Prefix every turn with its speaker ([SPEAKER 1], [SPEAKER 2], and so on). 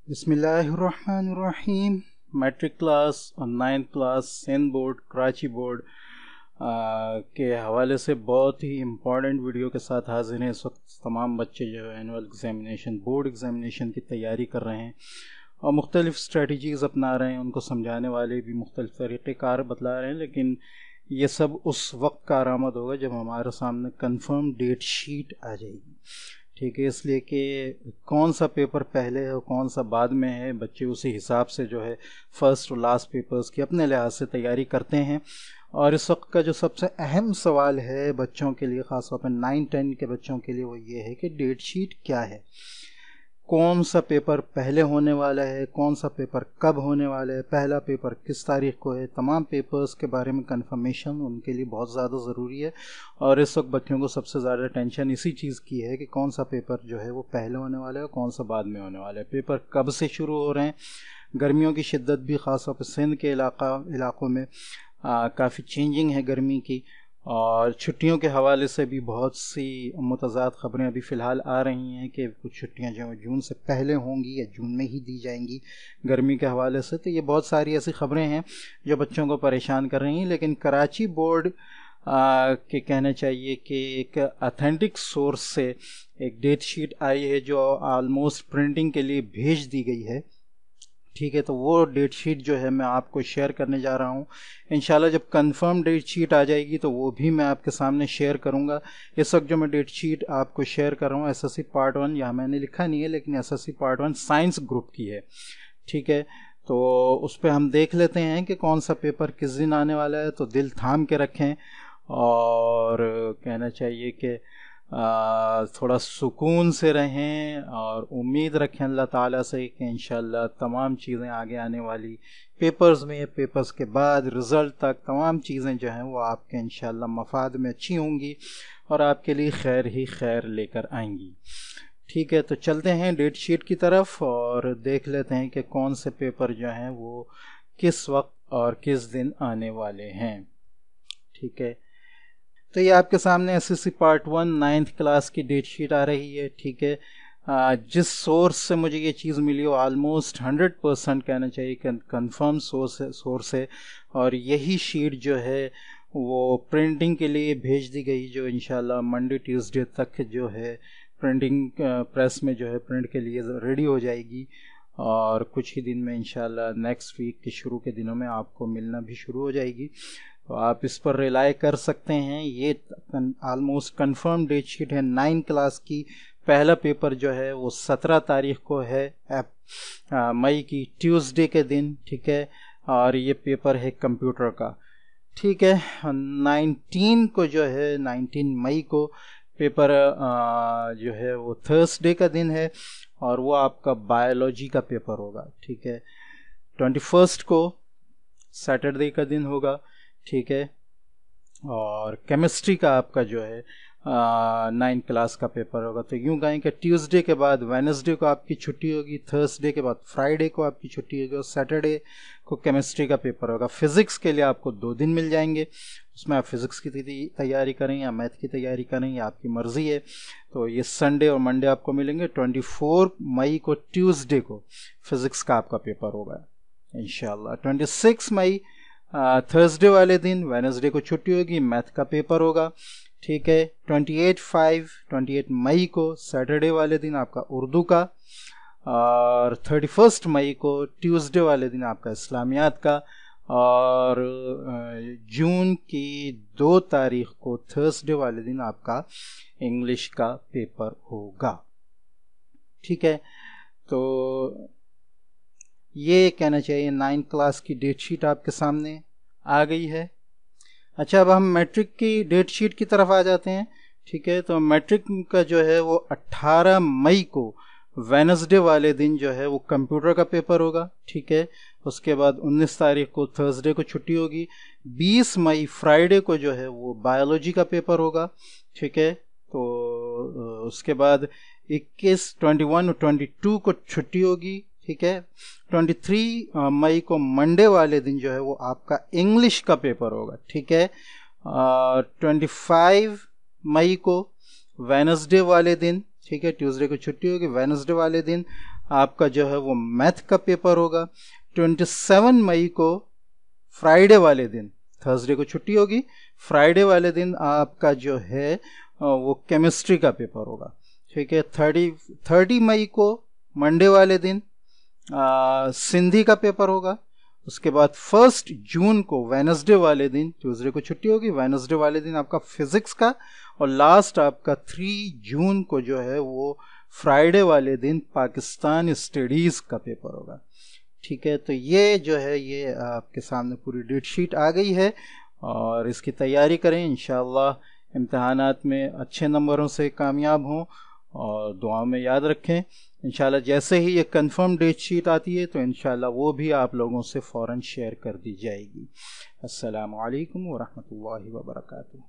[SPEAKER 1] बिस्मिल्लाहिर्रहमानिर्रहीम। Matric class और 9th class Sindh board Karachi board के हवाले से बहुत ही इम्पॉर्टेंट वीडियो के साथ हाजिर हैं। इस वक्त तमाम बच्चे जो है एनुअल एग्ज़ामिनेशन बोर्ड एग्ज़ामिनेशन की तैयारी कर रहे हैं और मुख्तलिफ़ स्ट्रेटजीज़ अपना रहे हैं। उनको समझाने वाले भी मुख्तलिफ़ तरीक़ेकार बतला रहे हैं, लेकिन ये सब उस वक्त का आरामद होगा जब हमारे सामने कंफर्म डेट शीट आ जाएगी। ठीक है, इसलिए कि कौन सा पेपर पहले है और कौन सा बाद में है, बच्चे उसी हिसाब से जो है फ़र्स्ट और लास्ट पेपर्स की अपने लिहाज से तैयारी करते हैं। और इस वक्त का जो सबसे अहम सवाल है बच्चों के लिए, ख़ासतौर पर 9-10 के बच्चों के लिए, वो ये है कि डेट शीट क्या है, कौन सा पेपर पहले होने वाला है, कौन सा पेपर कब होने वाला है, पहला पेपर किस तारीख को है। तमाम पेपर्स के बारे में कंफर्मेशन उनके लिए बहुत ज़्यादा ज़रूरी है। और इस वक्त बच्चों को सबसे ज़्यादा टेंशन इसी चीज़ की है कि कौन सा पेपर जो है वो पहले होने वाला है और कौन सा बाद में होने वाला है, पेपर कब से शुरू हो रहे हैं। गर्मियों की शिद्दत भी ख़ासतौर पर सिंध के इलाक़ों में काफ़ी चेंजिंग है गर्मी की, और छुट्टियों के हवाले से भी बहुत सी मुतज़ाद ख़बरें अभी फ़िलहाल आ रही हैं कि कुछ छुट्टियां जो जून से पहले होंगी या जून में ही दी जाएंगी गर्मी के हवाले से। तो ये बहुत सारी ऐसी ख़बरें हैं जो बच्चों को परेशान कर रही हैं। लेकिन कराची बोर्ड के कहना चाहिए कि एक अथेंटिक सोर्स से एक डेट शीट आई है जो आलमोस्ट प्रिंटिंग के लिए भेज दी गई है। ठीक है, तो वो डेट शीट जो है मैं आपको शेयर करने जा रहा हूँ। इंशाल्लाह जब कंफर्म डेट शीट आ जाएगी तो वो भी मैं आपके सामने शेयर करूँगा। इस वक्त जो मैं डेट शीट आपको शेयर कर रहा हूँ एसएससी पार्ट 1, यहाँ मैंने लिखा नहीं है लेकिन एसएससी पार्ट 1 साइंस ग्रुप की है। ठीक है, तो उस पर हम देख लेते हैं कि कौन सा पेपर किस दिन आने वाला है। तो दिल थाम के रखें और कहना चाहिए कि थोड़ा सुकून से रहें और उम्मीद रखें अल्लाह ताला से कि इंशाल्लाह तमाम चीज़ें आगे आने वाली पेपर्स में, पेपर्स के बाद रिज़ल्ट तक तमाम चीज़ें जो हैं वो आपके इंशाल्लाह मफाद में अच्छी होंगी और आपके लिए खैर ही खैर लेकर आएंगी। ठीक है, तो चलते हैं डेट शीट की तरफ और देख लेते हैं कि कौन से पेपर जो हैं वो किस वक्त और किस दिन आने वाले हैं। ठीक है, तो ये आपके सामने एसएससी पार्ट 1 9th क्लास की डेट शीट आ रही है। ठीक है, जिस सोर्स से मुझे ये चीज़ मिली हो ऑलमोस्ट 100% कहना चाहिए कि कंफर्म सोर्स है और यही शीट जो है वो प्रिंटिंग के लिए भेज दी गई, जो इंशाल्लाह मंडे ट्यूसडे तक जो है प्रिंटिंग प्रेस में जो है प्रिंट के लिए रेडी हो जाएगी और कुछ ही दिन में इंशाल्लाह नेक्स्ट वीक के शुरू के दिनों में आपको मिलना भी शुरू हो जाएगी। तो आप इस पर रिलाई कर सकते हैं। ये ऑलमोस्ट कंफर्म डेट शीट है 9 क्लास की। पहला पेपर जो है वो 17 तारीख को है मई की, ट्यूसडे के दिन। ठीक है, और ये पेपर है कंप्यूटर का। ठीक है, 19 को जो है 19 मई को पेपर जो है वो थर्सडे का दिन है और वो आपका बायोलॉजी का पेपर होगा। ठीक है, 21 को सैटरडे का दिन होगा। ठीक है, और केमिस्ट्री का आपका जो है 9 क्लास का पेपर होगा। तो यूँ कहें कि ट्यूसडे के बाद वेडनेसडे को आपकी छुट्टी होगी, थर्सडे के बाद फ्राइडे को आपकी छुट्टी होगी और सैटरडे को केमिस्ट्री का पेपर होगा। फिज़िक्स के लिए आपको 2 दिन मिल जाएंगे, उसमें आप फिज़िक्स की तैयारी करें या मैथ की तैयारी करें, या आपकी मर्ज़ी है। तो ये संडे और मंडे आपको मिलेंगे। 24 मई को ट्यूसडे को फिज़िक्स का आपका पेपर होगा इंशाल्लाह। 26 मई थर्सडे वाले दिन, वेडनेसडे को छुट्टी होगी, मैथ का पेपर होगा। ठीक है, 28 मई को सैटरडे वाले दिन आपका उर्दू का, और 31 मई को ट्यूसडे वाले दिन आपका इस्लामियात का, और जून की 2 तारीख को थर्सडे वाले दिन आपका इंग्लिश का पेपर होगा। ठीक है, तो ये कहना चाहिए 9 क्लास की डेट शीट आपके सामने आ गई है। अच्छा, अब हम मैट्रिक की डेट शीट की तरफ आ जाते हैं। ठीक है, तो मैट्रिक का जो है वो 18 मई को वेडनेसडे वाले दिन जो है वो कंप्यूटर का पेपर होगा। ठीक है, उसके बाद 19 तारीख को थर्सडे को छुट्टी होगी। 20 मई फ्राइडे को जो है वो बायोलॉजी का पेपर होगा। ठीक है, तो उसके बाद 21, 21 और 22 को छुट्टी होगी। ठीक है, 23 मई को मंडे वाले दिन जो है वो आपका इंग्लिश का पेपर होगा। ठीक है, 25 मई को वेडनेसडे वाले दिन, ठीक है, ट्यूसडे को छुट्टी होगी, वेडनेसडे वाले दिन आपका जो है वो मैथ का पेपर होगा। 27 मई को फ्राइडे वाले दिन, थर्सडे को छुट्टी होगी, फ्राइडे वाले दिन आपका जो है वो केमिस्ट्री का पेपर होगा। ठीक है। 30 मई को मंडे वाले दिन सिंधी का पेपर होगा। उसके बाद 1 जून को वेनसडे वाले दिन, ट्यूसडे को छुट्टी होगी, वेनसडे वाले दिन आपका फिजिक्स का, और लास्ट आपका 3 जून को जो है वो फ्राइडे वाले दिन पाकिस्तान स्टडीज़ का पेपर होगा। ठीक है। तो ये जो है ये आपके सामने पूरी डेट शीट आ गई है और इसकी तैयारी करें, इंशाअल्लाह इम्तहानात में अच्छे नंबरों से कामयाब हों और दुआ में याद रखें। इंशाल्लाह जैसे ही ये कंफर्म डेट शीट आती है तो इंशाल्लाह वो भी आप लोगों से फ़ौरन शेयर कर दी जाएगी। अस्सलामु अलैकुम व रहमतुल्लाहि व बरकातुहू।